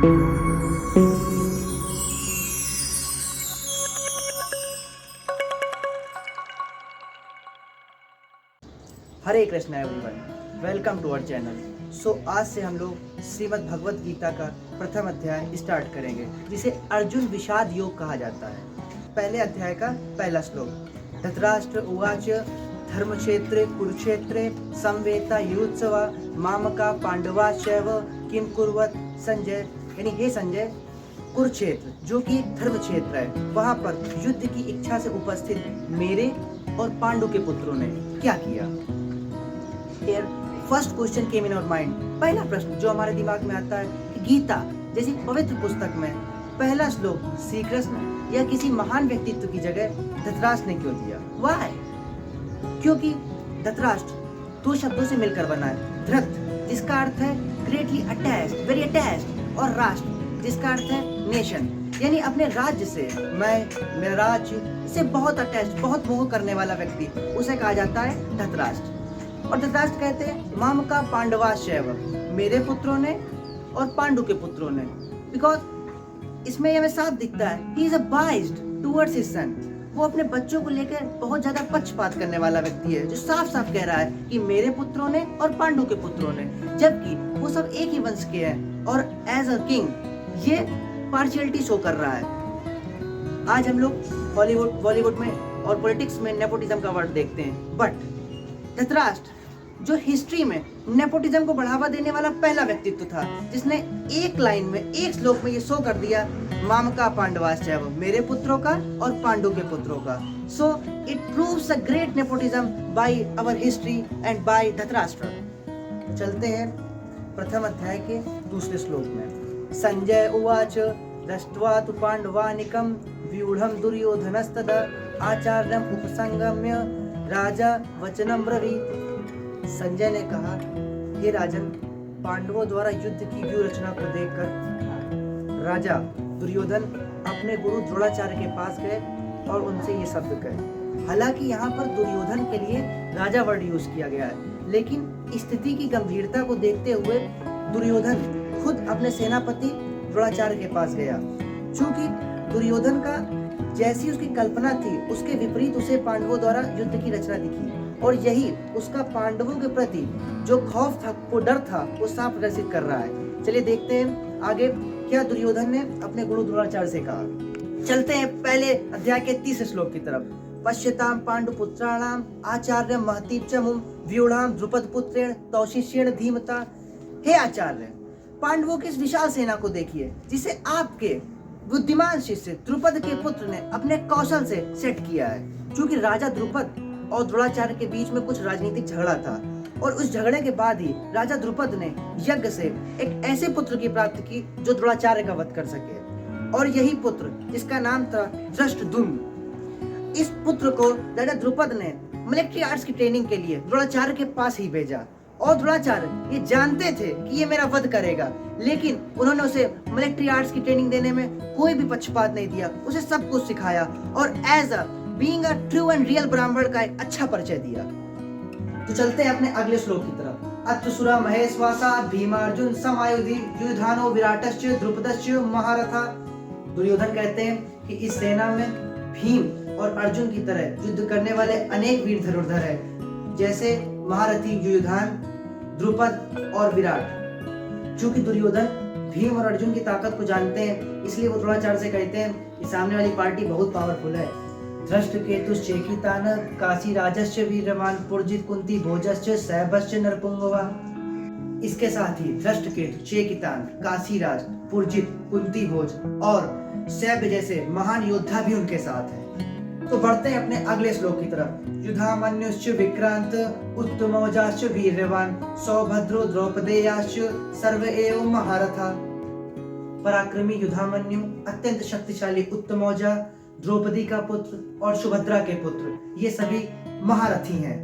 Hare Krishna everyone, welcome to our channel. So आज से हम लोग श्रीमद् भगवत गीता का प्रथम अध्याय स्टार्ट करेंगे, जिसे अर्जुन विषाद योग कहा जाता है। पहले अध्याय का पहला श्लोक। धृतराष्ट्र उवाच धर्मक्षेत्रे कुरुक्षेत्रे समवेता युत्सवा मामका पांडवाश्चैव किम कुर्वत संजय। यानी हे संजय, कुरुक्षेत्र जो कि एक धर्म क्षेत्र है, वहां पर युद्ध की इच्छा से उपस्थित मेरे और पांडु के पुत्रों ने क्या किया। First question came in our mind. पहला प्रश्न जो हमारे दिमाग में आता है कि गीता जैसी पवित्र पुस्तक में पहला श्लोक श्री कृष्ण या किसी महान व्यक्तित्व की जगह धृतराष्ट्र ने क्यों दिया। व्हाई? क्योंकि धृतराष्ट्र दो शब्दों से मिलकर बना है। धृत जिसका अर्थ है ग्रेटली अटैच्ड, वेरी अटैच्ड, और राष्ट्र जिसका अर्थ है नेशन, यानी अपने राज्य से, मेरा राज्य से बहुत अटैच, बहुत मोह करने वाला व्यक्ति, उसे कहा जाता है धृतराष्ट्र। और धृतराष्ट्र कहते हैं माम का पांडवाश्चैव, मेरे पुत्रों ने और पांडु के पुत्रों ने, बिकॉज इसमें हमें साफ दिखता है he is biased towards his son. वो अपने बच्चों को लेकर बहुत ज्यादा पक्षपात करने वाला व्यक्ति है, जो साफ साफ कह रहा है कि मेरे पुत्रों ने और पांडु के पुत्रों ने, जबकि वो सब एक ही वंश के हैं। और एज अ किंग ये पार्शियलिटी शो कर रहा है। आज हम लोग बॉलीवुड में और पॉलिटिक्स में नेपोटिज्म का वर्ड देखते हैं, बट धृतराष्ट्र जो हिस्ट्री में नेपोटिज्म को बढ़ावा देने वाला पहला व्यक्तित्व था, जिसने एक लाइन में, एक श्लोक में ये शो कर दिया माम का पांडवाश्चैव, मेरे पुत्रों का और पांडु के पुत्रों का। So it proves a great nepotism by our history and by Dhritarashtra. चलते हैं प्रथम अध्याय के दूसरे श्लोक में। संजय उवाच दृष्ट्वा तु पांडवानिकं व्यूढ़ं दुर्योधनस्तदा आचार्यम् उपसंगम्य राजा वचनम ब्रवीत। संजय ने कहा, हे राजन, पांडवों द्वारा युद्ध की व्यूह रचना को देखकर राजा दुर्योधन अपने गुरु द्रोणाचार्य के पास गए और उनसे ये शब्द कहे। हालांकि यहाँ पर दुर्योधन के लिए राजा वर्ड यूज किया गया है, लेकिन स्थिति की गंभीरता को देखते हुए दुर्योधन खुद अपने सेनापति द्रोणाचार्य के पास गया। चूंकि दुर्योधन का जैसी उसकी कल्पना थी, उसके विपरीत उसे पांडवों द्वारा युद्ध की रचना दिखी, और यही उसका पांडवों के प्रति जो खौफ था, वो डर था, वो साफ प्रदर्शित कर रहा है। चलिए देखते हैं आगे क्या दुर्योधन ने अपने गुरु द्रोणाचार्य से कहा। चलते हैं पहले अध्याय के तीसरे श्लोक की तरफ। पश्यताम पांडु पुत्राणाम आचार्य महतीप च मुम व्यूढ़ाम द्रुपद पुत्रेण तौशिष्येण धीमता। हे आचार्य, पांडवों की इस विशाल सेना को देखिए, जिसे आपके बुद्धिमान शिष्य द्रुपद के पुत्र ने अपने कौशल से सेट किया है। क्योंकि राजा द्रुपद और द्रोणाचार्य के बीच में कुछ राजनीतिक झगड़ा था, और उस झगड़े के बाद ही राजा द्रुपद ने यज्ञ से एक ऐसे पुत्र की प्राप्ति की जो द्रोणाचार्य का वध कर सके, और यही पुत्र जिसका नाम था धृष्टद्युम्न। इस पुत्र को राजा द्रुपद ने मिलिट्री आर्ट्स की ट्रेनिंग के लिए द्रोणाचार्य के पास ही भेजा, और द्रोणाचार्य ये जानते थे कि ये मेरा वध करेगा, लेकिन उन्होंने उसे मिलिट्री आर्ट्स की ट्रेनिंग देने में कोई भी पक्षपात नहीं दिया, उसे सब कुछ सिखाया, और as a being a true and real Brahmin का एक अच्छा परिचय दिया। तो चलते हैं अपने अगले श्लोक की तरफ। अत्सुरा महेश्वासा भीमार्जुन समायुधि युधानो विराटश्च द्रुपदश्च महारथा। दुर्योधन कहते हैं कि इस सेना में भीम और अर्जुन की तरह युद्ध करने वाले अनेक वीर धनुर्धर हैं, जैसे महारथी युधान, द्रुपद और विराट। चूंकि दुर्योधन भीम और अर्जुन की ताकत को जानते हैं, इसलिए वो द्रोणाचार्य से कहते हैं कि सामने वाली पार्टी बहुत पावरफुल है। धृष्टकेतुश्चेकितान काशीराजश्च वीरवान पुरजित कुंती भोजश्च सैभश्च नरपुंगवा। इसके साथ ही धृष्टकेतु, चेकितान, काशीराज, पुरजित, कुंती भोज और सैभ जैसे महान योद्धा भी उनके साथ हैं। तो बढ़ते हैं अपने अगले श्लोक की तरफ। युधामन्युश्च विक्रांत उत्तमौजाश्च वीरवान सौभद्रो द्रौपदेयाश्च सर्व एव महारथा। पराक्रमी युधामन्यु, अत्यंत शक्तिशाली उत्तमौजा, द्रौपदी का पुत्र और सुभद्रा के पुत्र, ये सभी महारथी हैं।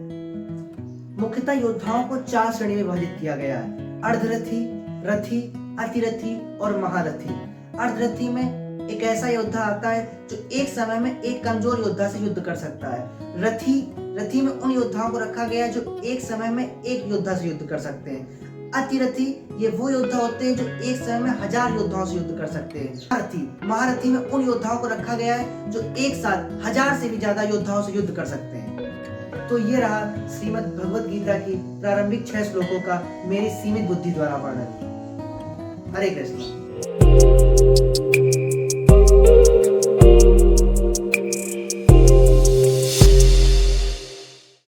मुख्यतः योद्धाओं को 4 श्रेणी में विभाजित किया गया है: अर्धरथी, रथी, अतिरथी और महारथी। अर्धरथी में एक ऐसा योद्धा आता है जो एक समय में एक कमजोर योद्धा से युद्ध कर सकता है। रथी में उन योद्धाओं को रखा गया है जो एक समय में एक योद्धा से युद्ध कर सकते हैं। अतिरथी ये वो योद्धा होते हैं जो एक समय में 1000 योद्धाओं से युद्ध कर सकते हैं। महारथी में उन योद्धाओं को रखा गया है जो एक साथ 1000 से भी ज्यादा योद्धाओं से युद्ध कर सकते हैं। तो ये रहा श्रीमद् भगवत गीता की प्रारंभिक 6 श्लोकों का मेरी सीमित बुद्धि द्वारा वर्णन। हरे कृष्ण।